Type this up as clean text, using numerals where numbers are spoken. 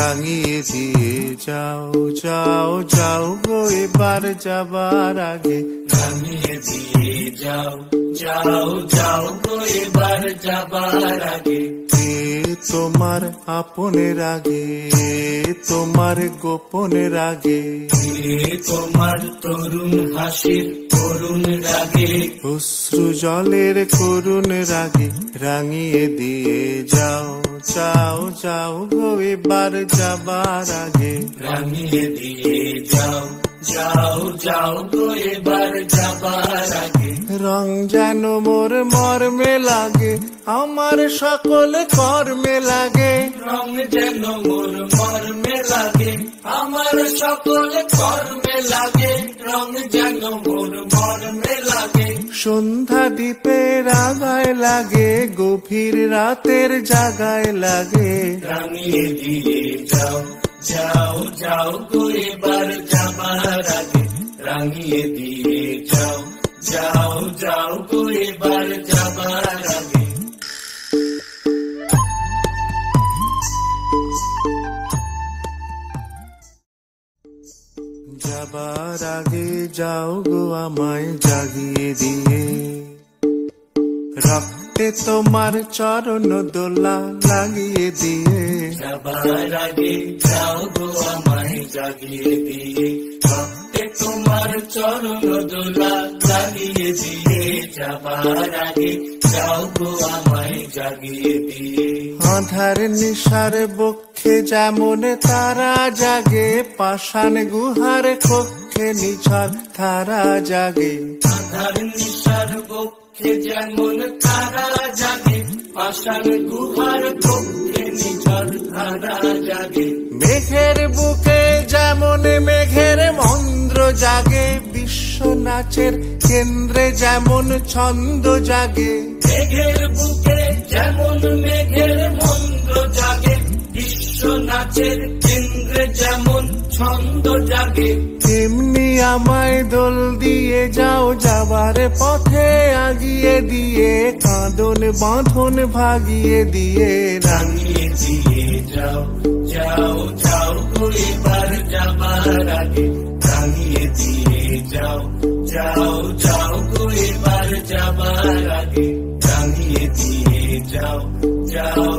রাঙিয়ে দিয়ে যাও যাও যাও গো এবার যাবার আগে, রাঙিয়ে দিয়ে যাও যাও যাও গো এবার যাবার আগে। কে তোমার আপনের আগে, তোমার গোপনের আগে, তোমার তরুণ হাসির করুণ রাগে, অশ্রু জলের করুণ রাগে, রাঙিয়ে দিয়ে যাও যাও যাও গো এবার যাবার আগে, রাঙিয়ে দিয়ে যাও যাও যাও গো এবার যাবার আগে। রং যেন মোর মর্মে লাগে, আমার সকল কর্মে লাগে, রং যেন মোর মর্মে লাগে, আমার সকল কর্মে লাগে, রং যেন মোর মর্মে লাগে। সন্ধ্যা দ্বীপের আগায় লাগে, গভীর রাতের জাগায় লাগে, রাঙিয়ে দিয়ে যাও যাও যাও গো এবার যাবার আগে, রাঙিয়ে দিয়ে যাও যাও যাও গো এবার যাবার আগে। যাবার আগে যাও গো আমায় জাগিয়ে দিয়ে, রক্তে তোমার চরণ দোলা লাগিয়ে দিয়ে, যাবার আগে যাও গো আমায় জাগিয়ে দিয়ে, রক্তে তোমার চরণ দোলা লাগিয়ে দিয়ে, যাবার আগে যাও গো আমায় জাগিয়ে দিয়ে। আধার নিশার বক্ষে যেমন তারা জাগে, পাষাণ গুহার কক্ষে নিঝর তারা জাগে, আধার নিশার বক্ষে যেমন তারা জাগে, পাষাণ গুহার কক্ষে নিঝর তারা জাগে। মেঘের বুকে যেমন মেঘের মন্দ্র জাগে, বিশ্ব নাচের কেন্দ্রে যেমন ছন্দ জাগে, মেঘের বুকে যেমন মেঘের মন্দ্র জাগে, বিশ্ব নাচের কেন্দ্রে যেমন ছন্দ জাগে। তেমনি আমায় দোল দিয়ে যাও যাবার পথে আগিয়ে দিয়ে, কাঁদন বাঁধন ভাগিয়ে দিয়ে, রাঙিয়ে দিয়ে যাও যাও যাও গো এবার যাবার আগে, রাঙিয়ে দিয়ে যাও যাও যাও গো এবার যাবার আগে, রাঙিয়ে দিয়ে যাও যাও